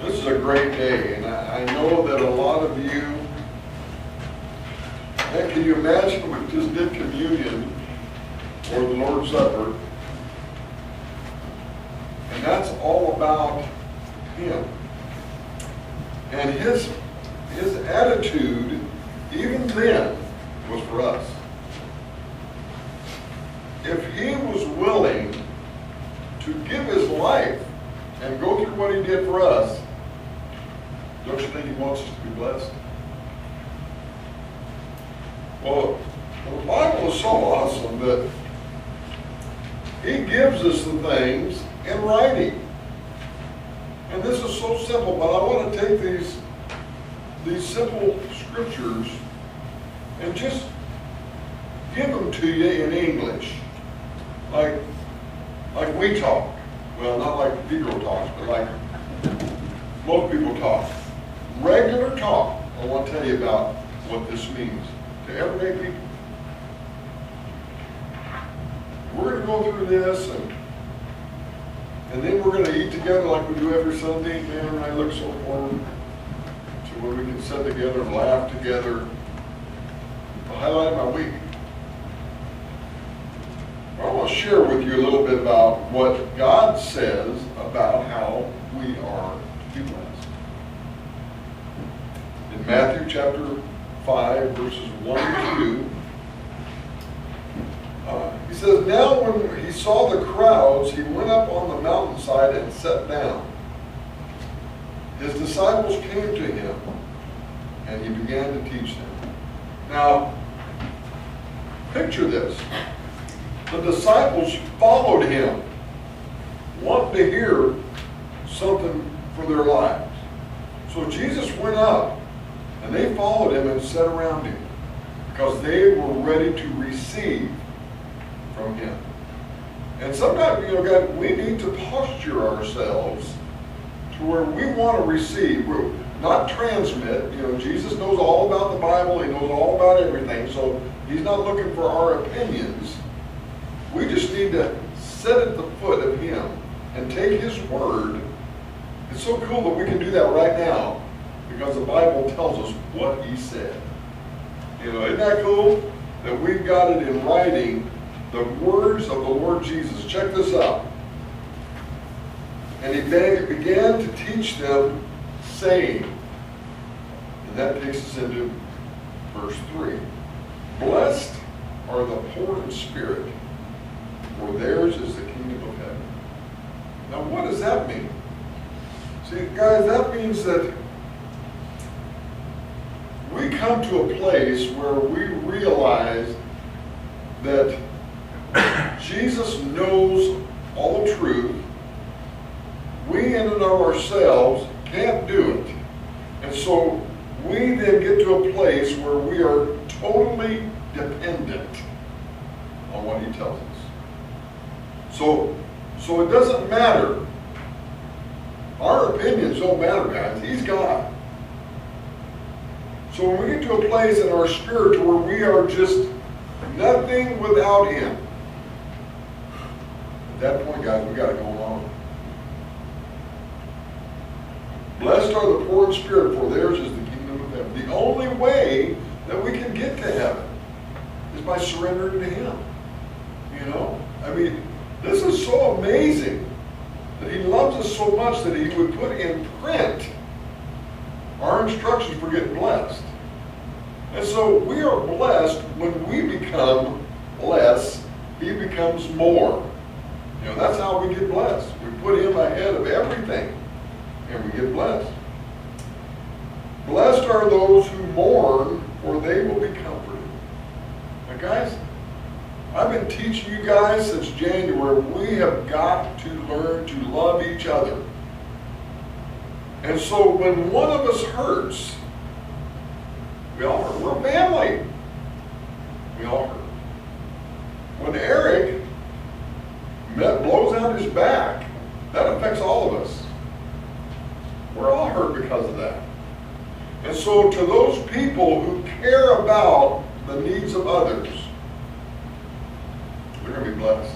This is a great day, and I know that a lot of you, and can you imagine we just did communion or the Lord's Supper, and that's all about Him. And His attitude, even then, was for us. If He was willing to give His life and go through what He did for us, don't you think He wants us to be blessed? Well, the Bible is so awesome that He gives us the things in writing. And this is so simple, but I want to take these simple scriptures and just give them to you in English. Like we talk. Well, not like Pedro talks, but like most people talk. Regular talk. I want to tell you about what this means to everyday people. We're going to go through this, and then we're going to eat together like we do every Sunday. Man, and I look so forward to where we can sit together and laugh together. The highlight of my week. I want to share with you a little bit about what God says about how we are to be blessed. In Matthew chapter 5, verses 1 and 2, he says, "Now when He saw the crowds, He went up on the mountainside and sat down. His disciples came to Him, and He began to teach them." Now, picture this. The disciples followed Him, wanting to hear something for their lives. So Jesus went up, and they followed Him and sat around Him, because they were ready to receive from Him. And sometimes, God, we need to posture ourselves to where we want to receive, not transmit. Jesus knows all about the Bible. He knows all about everything, so He's not looking for our opinions. We just need to sit at the foot of Him and take His word. It's so cool that we can do that right now because the Bible tells us what He said. Isn't that cool? That we've got it in writing, the words of the Lord Jesus. Check this out. And He began to teach them, saying, and that takes us into verse 3, "Blessed are the poor in spirit, for theirs is the kingdom of heaven." Now, what does that mean? See, guys, that means that we come to a place where we realize that Jesus knows all the truth. We in and of ourselves can't do it. And so we then get to a place where we are totally dependent on what He tells us. So it doesn't matter. Our opinions don't matter, guys. He's God. So when we get to a place in our spirit where we are just nothing without Him, at that point, guys, we got to go on. Blessed are the poor in spirit, for theirs is the kingdom of heaven. The only way that we can get to heaven is by surrendering to Him. This is so amazing that He loves us so much that He would put in print our instructions for getting blessed. And so we are blessed when we become less, He becomes more. That's how we get blessed. We put Him ahead of everything, and we get blessed. Blessed are those who mourn, for they will be comforted. Now, guys, I've been teaching you guys since January, we have got to learn to love each other. And so when one of us hurts, we all hurt. We're family. We all hurt. When Eric blows out his back, that affects all of us. We're all hurt because of that. And so to those people who care about the needs of others, they're going to be blessed.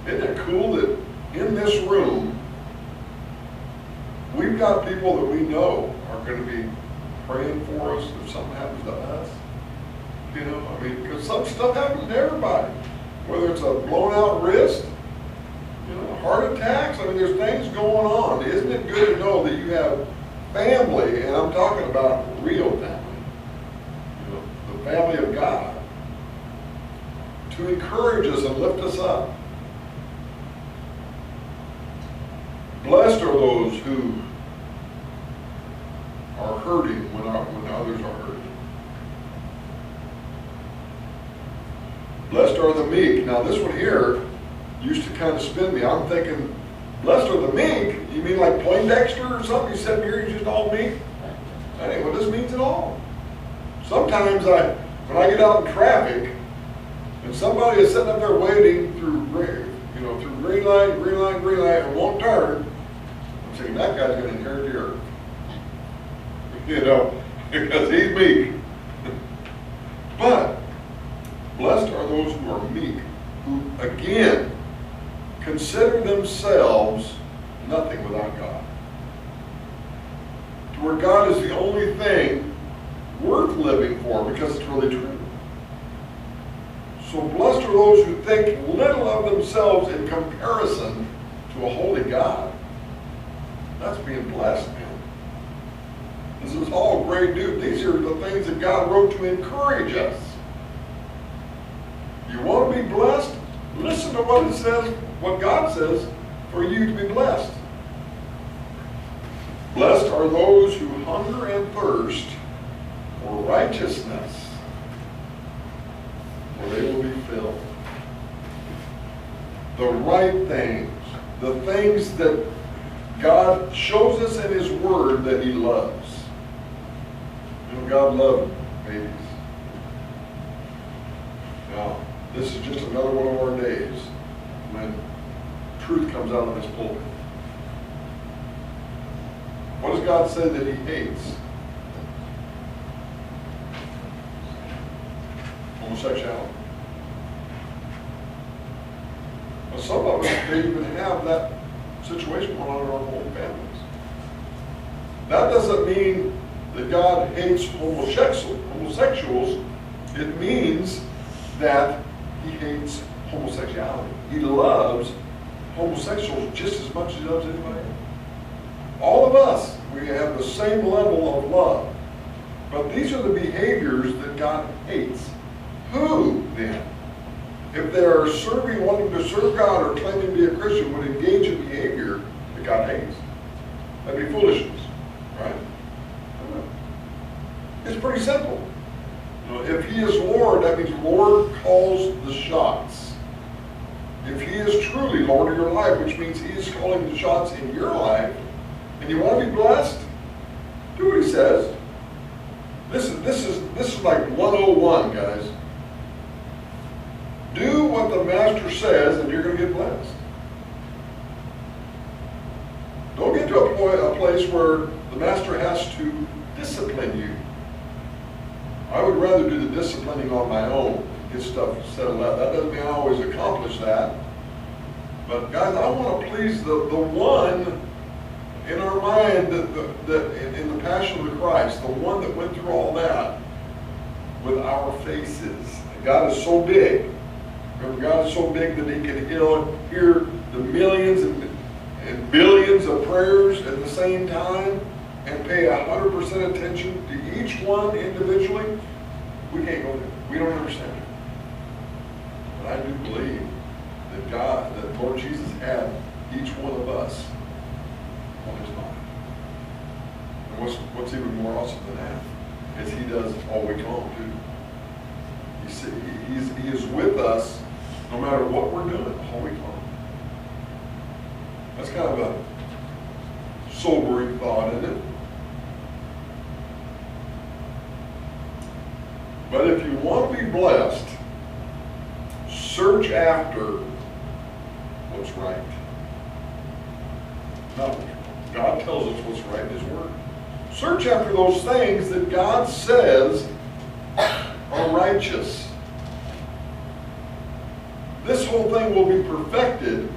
Isn't it cool that in this room we've got people that we know are going to be praying for us if something happens to us. You know, I mean, because some stuff happens to everybody. Whether it's a blown out wrist, you know, heart attacks. I mean, there's things going on. Isn't it good to know that you have family, and I'm talking about real family, you know, the family of God, to encourage us and lift us up. Blessed are those who are hurting when others are hurting. Blessed are the meek. Now this one here used to kind of spin me. I'm thinking, blessed are the meek? You mean like Poindexter or something? You sit here, you're just all meek? That ain't what this means at all. Sometimes when I get out in traffic and somebody is sitting up there waiting through green light, and won't turn, I'm thinking that guy's going to inherit the earth. You know, because he's meek. But blessed are those who are meek, who again consider themselves nothing without God. To where God is the only thing worth living for, because it's really true. So blessed are those who think little of themselves in comparison to a holy God. That's being blessed, man. This is all great news. These are the things that God wrote to encourage us. You want to be blessed? Listen to what it says, what God says, for you to be blessed. Blessed are those who hunger and thirst for righteousness, for they will be filled. The right things, the things that God shows us in His Word that He loves. You know, God loved babies. Now, this is just another one of our days when truth comes out of this pulpit. What does God say that He hates? Homosexuality. Well, some of us may even have that situation going on in our own families. That doesn't mean that God hates homosexuals. It means that He hates homosexuality. He loves homosexuals just as much as He loves anybody else. All of us, we have the same level of love. But these are the behaviors that God hates. Who, then, if they are wanting to serve God or claiming to be a Christian, would engage in behavior that God hates? That'd be foolishness, right? It's pretty simple. You know, if He is Lord, that means Lord calls the shots. If He is truly Lord of your life, which means He is calling the shots in your life, and you want to be blessed, do what He says. This is like 101, guys. Do what the Master says, and you're going to get blessed. Don't get to a place where the Master has to discipline you. I would rather do the disciplining on my own, get stuff settled out. That doesn't mean I always accomplish that. But guys, I want to please the one in our mind that in the Passion of the Christ, the one that went through all that with our faces. God is so big. Remember, God is so big that He can hear the millions and billions of prayers at the same time and pay 100% attention to each one individually. We can't go there. We don't understand it. But I do believe that Lord Jesus had each one of us on His mind. And what's even more awesome than that is He does all week long too. He is with us no matter what we're doing all week long. That's kind of a sobering thought, isn't it? But if you want to be blessed, search after what's right. Now, God tells us what's right in His Word. Search after those things that God says are righteous. This whole thing will be perfected